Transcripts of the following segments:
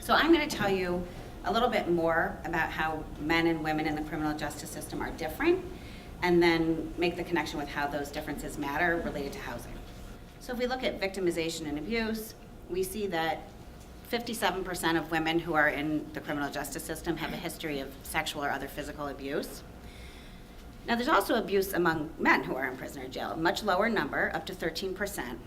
So I'm going to tell you a little bit more about how men and women in the criminal justice system are different, and then make the connection with how those differences matter related to housing. So if we look at victimization and abuse, we see that 57% of women who are in the criminal justice system have a history of sexual or other physical abuse. Now, there's also abuse among men who are in prison or jail, a much lower number, up to 13%.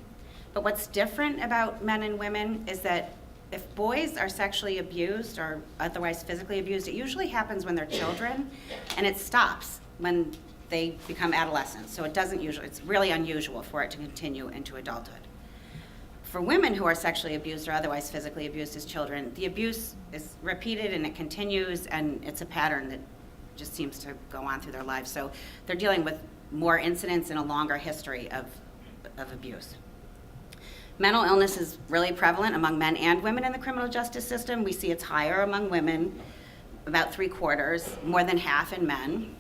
But what's different about men and women is that if boys are sexually abused or otherwise physically abused, it usually happens when they're children, and it stops when they become adolescents. So it's really unusual for it to continue into adulthood. For women who are sexually abused or otherwise physically abused as children, the abuse is repeated and it continues, and it's a pattern that just seems to go on through their lives. So they're dealing with more incidents and a longer history of abuse. Mental illness is really prevalent among men and women in the criminal justice system. We see it's higher among women, about 3/4, more than half in men.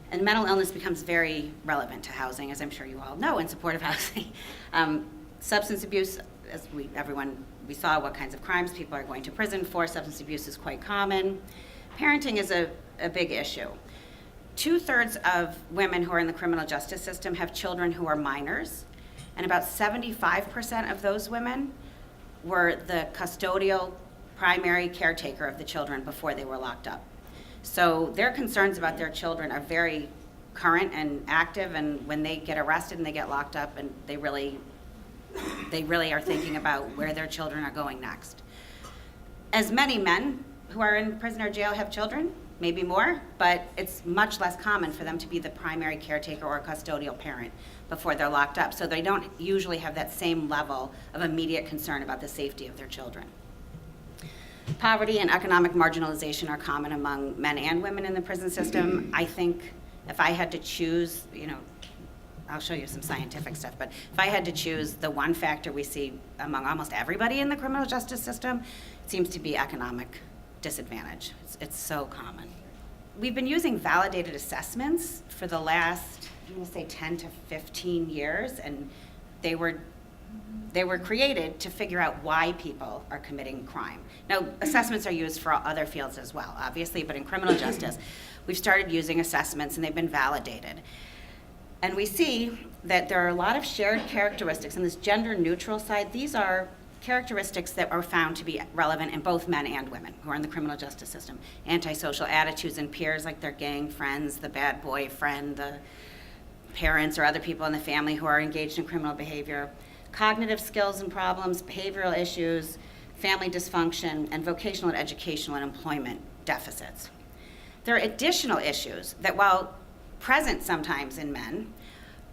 And mental illness becomes very relevant to housing, as I'm sure you all know, in support of housing. Substance abuse, as we saw what kinds of crimes people are going to prison for. Substance abuse is quite common. Parenting is a big issue. 2/3 of women who are in the criminal justice system have children who are minors, and about 75% of those women were the custodial primary caretaker of the children before they were locked up. So their concerns about their children are very current and active, and when they get arrested and they get locked up, and they really are thinking about where their children are going next. As many men who are in prison or jail have children, maybe more, but it's much less common for them to be the primary caretaker or custodial parent before they're locked up. So they don't usually have that same level of immediate concern about the safety of their children. Poverty and economic marginalization are common among men and women in the prison system. I think if I had to choose, I'll show you some scientific stuff, but if I had to choose the one factor we see among almost everybody in the criminal justice system, it seems to be economic disadvantage. It's so common. We've been using validated assessments for the last, I'm going to say 10 to 15 years, and they were created to figure out why people are committing crime. Now, assessments are used for other fields as well, obviously, but in criminal justice, we've started using assessments and they've been validated. And we see that there are a lot of shared characteristics. On this gender-neutral side, these are characteristics that are found to be relevant in both men and women who are in the criminal justice system. Antisocial attitudes and peers, like their gang friends, the bad boyfriend, the parents or other people in the family who are engaged in criminal behavior. Cognitive skills and problems, behavioral issues, family dysfunction, and vocational and educational and employment deficits. There are additional issues that, while present sometimes in men,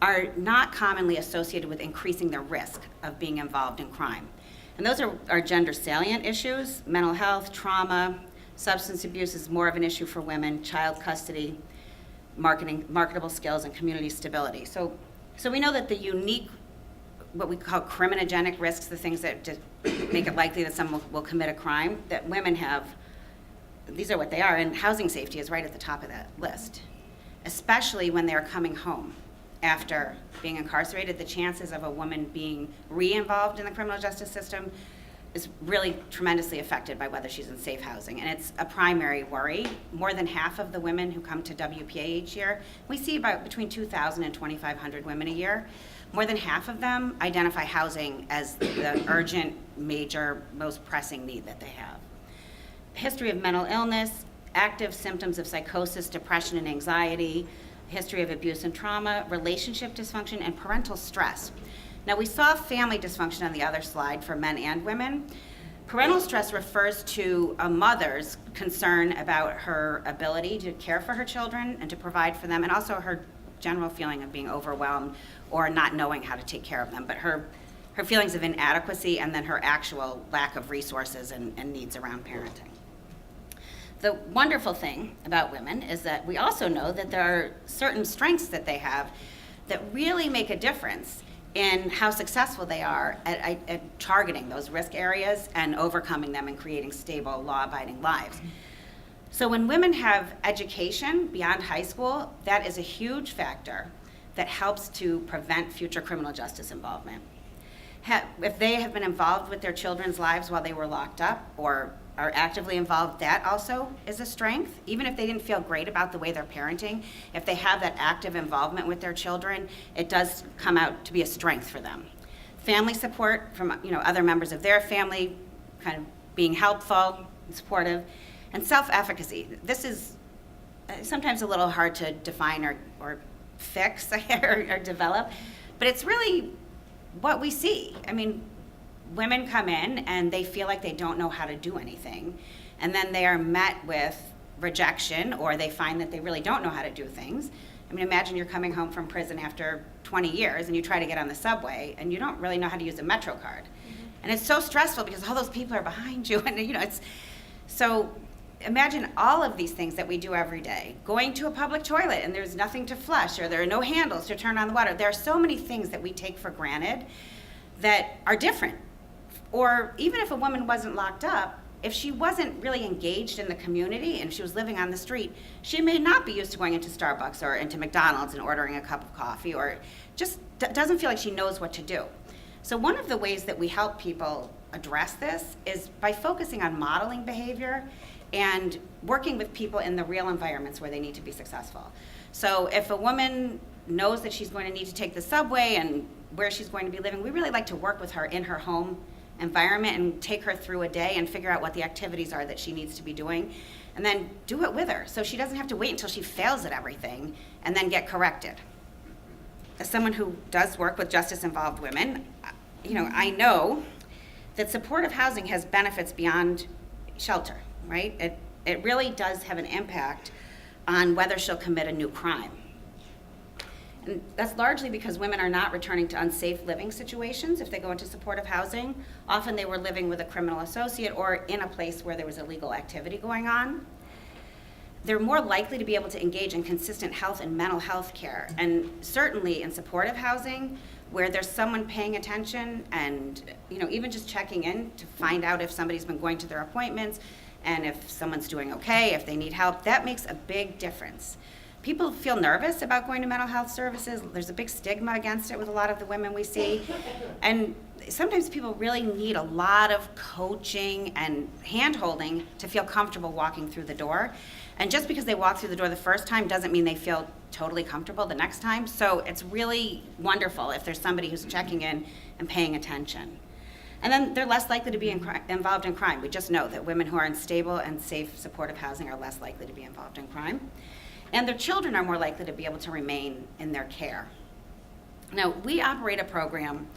are not commonly associated with increasing the risk of being involved in crime. And those are gender salient issues: mental health, trauma, substance abuse is more of an issue for women, child custody, marketable skills, and community stability. So we know that the unique, what we call criminogenic risks, the things that just make it likely that someone will commit a crime, that women have, these are what they are, and housing safety is right at the top of that list. Especially when they're coming home after being incarcerated, the chances of a woman being re-involved in the criminal justice system is really tremendously affected by whether she's in safe housing. And it's a primary worry. More than half of the women who come to WPA each year, we see about between 2,000 and 2,500 women a year, more than half of them identify housing as the urgent, major, most pressing need that they have. History of mental illness, active symptoms of psychosis, depression, and anxiety, history of abuse and trauma, relationship dysfunction, and parental stress. Now, we saw family dysfunction on the other slide for men and women. Parental stress refers to a mother's concern about her ability to care for her children and to provide for them, and also her general feeling of being overwhelmed or not knowing how to take care of them, but her feelings of inadequacy and then her actual lack of resources and needs around parenting. The wonderful thing about women is that we also know that there are certain strengths that they have that really make a difference in how successful they are at targeting those risk areas and overcoming them and creating stable, law-abiding lives. So when women have education beyond high school, that is a huge factor that helps to prevent future criminal justice involvement. if they have been involved with their children's lives while they were locked up or are actively involved, that also is a strength. Even if they didn't feel great about the way they're parenting, if they have that active involvement with their children, it does come out to be a strength for them. Family support from other members of their family, kind of being helpful, supportive, and self-efficacy. This is sometimes a little hard to define or fix or develop, but it's really what we see. I mean, women come in and they feel like they don't know how to do anything, and then they are met with rejection, or they find that they really don't know how to do things. I mean, imagine you're coming home from prison after 20 years and you try to get on the subway and you don't really know how to use a Metro card. Mm-hmm. And it's so stressful because all those people are behind you, and it's so. Imagine all of these things that we do every day. Going to a public toilet and there's nothing to flush, or there are no handles to turn on the water. There are so many things that we take for granted that are different. Or even if a woman wasn't locked up, if she wasn't really engaged in the community and she was living on the street, she may not be used to going into Starbucks or into McDonald's and ordering a cup of coffee, or just doesn't feel like she knows what to do. So one of the ways that we help people address this is by focusing on modeling behavior and working with people in the real environments where they need to be successful. So if a woman knows that she's going to need to take the subway and where she's going to be living, we really like to work with her in her home environment and take her through a day and figure out what the activities are that she needs to be doing, and then do it with her so she doesn't have to wait until she fails at everything and then get corrected. As someone who does work with justice-involved women, I know that supportive housing has benefits beyond shelter. Right? It really does have an impact on whether she'll commit a new crime. And that's largely because women are not returning to unsafe living situations if they go into supportive housing. Often they were living with a criminal associate or in a place where there was illegal activity going on. They're more likely to be able to engage in consistent health and mental health care. And certainly in supportive housing, where there's someone paying attention and even just checking in to find out if somebody's been going to their appointments, and if someone's doing okay, if they need help, that makes a big difference. People feel nervous about going to mental health services. There's a big stigma against it with a lot of the women we see. And sometimes people really need a lot of coaching and hand-holding to feel comfortable walking through the door. And just because they walk through the door the first time doesn't mean they feel totally comfortable the next time. So it's really wonderful if there's somebody who's checking in and paying attention. And then they're less likely to be involved in crime. We just know that women who are in stable and safe supportive housing are less likely to be involved in crime. And their children are more likely to be able to remain in their care. Now, we operate a program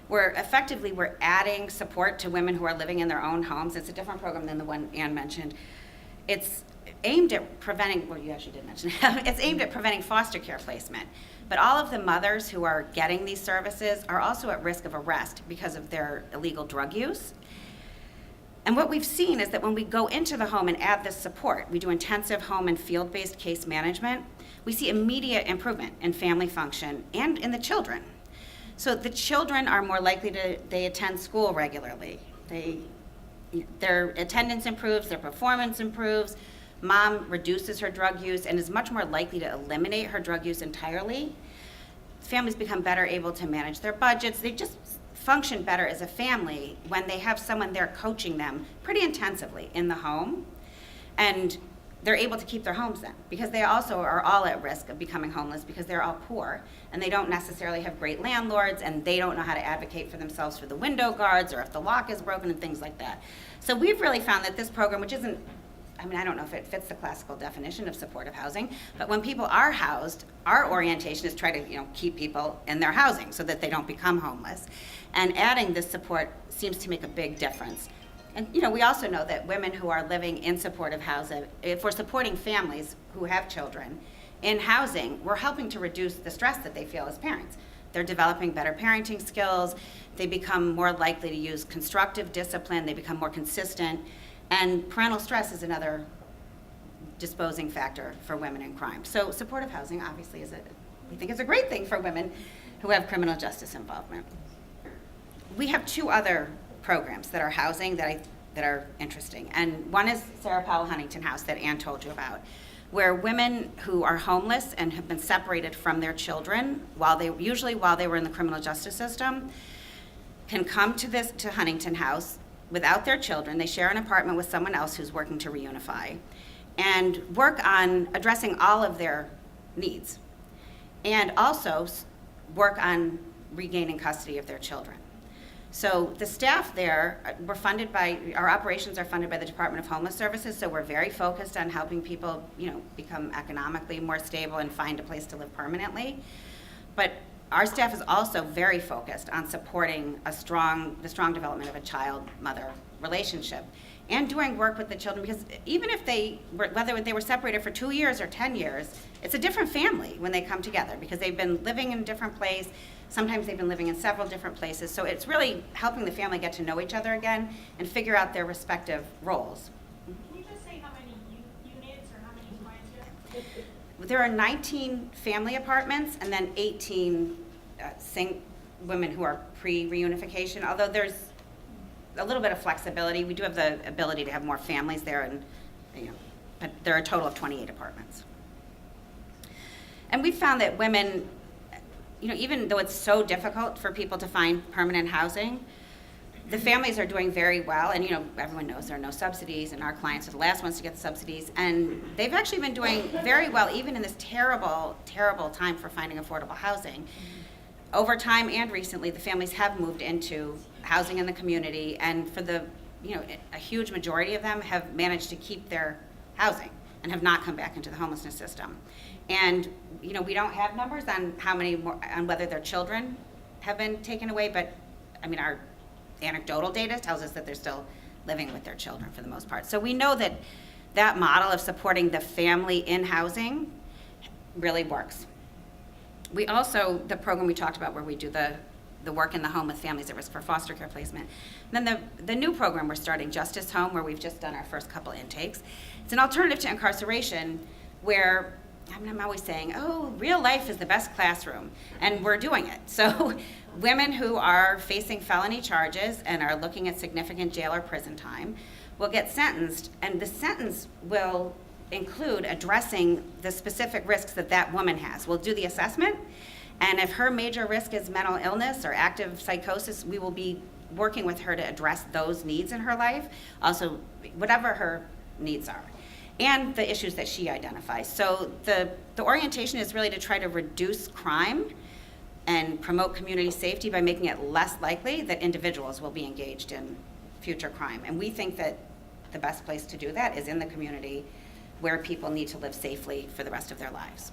where effectively we're adding support to women who are living in their own homes. It's a different program than the one Ann mentioned. It's aimed at preventing, well, you actually did mention it. It's aimed at preventing foster care placement. But all of the mothers who are getting these services are also at risk of arrest because of their illegal drug use. And what we've seen is that when we go into the home and add this support, we do intensive home and field-based case management, we see immediate improvement in family function and in the children. So the children are more likely they attend school regularly. Their attendance improves, their performance improves, mom reduces her drug use and is much more likely to eliminate her drug use entirely. Families become better able to manage their budgets. They just function better as a family when they have someone there coaching them pretty intensively in the home. And they're able to keep their homes then, because they also are all at risk of becoming homeless because they're all poor and they don't necessarily have great landlords and they don't know how to advocate for themselves for the window guards or if the lock is broken and things like that. So we've really found that this program, which isn't, I don't know if it fits the classical definition of supportive housing, but when people are housed, our orientation is try to keep people in their housing so that they don't become homeless. And adding this support seems to make a big difference. And we also know that women who are living in supportive housing, if we're supporting families who have children in housing, we're helping to reduce the stress that they feel as parents. They're developing better parenting skills, they become more likely to use constructive discipline, they become more consistent, and parental stress is another disposing factor for women in crime. So supportive housing obviously we think is a great thing for women who have criminal justice involvement. We have two other programs that are housing that are interesting. And one is Sarah Powell Huntington House that Ann told you about, where women who are homeless and have been separated from their children usually while they were in the criminal justice system, can come to Huntington House without their children. They share an apartment with someone else who's working to reunify, and work on addressing all of their needs, and also work on regaining custody of their children. So the staff there, our operations are funded by the Department of Homeless Services, so we're very focused on helping people, become economically more stable and find a place to live permanently. But our staff is also very focused on supporting the strong development of a child-mother relationship, and doing work with the children, because even if whether they were separated for 2 years or 10 years, it's a different family when they come together, because they've been living in a different place. Sometimes they've been living in several different places. So it's really helping the family get to know each other again and figure out their respective roles. Can you just say how many units or how many clients you have? There are 19 family apartments, and then 18 women who are pre-reunification, although there's a little bit of flexibility. We do have the ability to have more families there, and but there are a total of 28 apartments. And we found that women, even though it's so difficult for people to find permanent housing, the families are doing very well. And everyone knows there are no subsidies, and our clients are the last ones to get the subsidies. And they've actually been doing very well, even in this terrible, terrible time for finding affordable housing. Over time and recently, the families have moved into housing in the community, and for a huge majority of them have managed to keep their housing and have not come back into the homelessness system. And we don't have numbers on how many more, on whether their children have been taken away, but our anecdotal data tells us that they're still living with their children for the most part. So we know that model of supporting the family in housing really works. We also, the program we talked about where we do the work in the home with families at risk for foster care placement. And then the new program we're starting, Justice Home, where we've just done our first couple intakes. It's an alternative to incarceration where, I'm always saying, real life is the best classroom, and we're doing it. So women who are facing felony charges and are looking at significant jail or prison time will get sentenced, and the sentence will include addressing the specific risks that woman has. We'll do the assessment, and if her major risk is mental illness or active psychosis, we will be working with her to address those needs in her life, also whatever her needs are, and the issues that she identifies. So the orientation is really to try to reduce crime and promote community safety by making it less likely that individuals will be engaged in future crime. And we think that the best place to do that is in the community, where people need to live safely for the rest of their lives.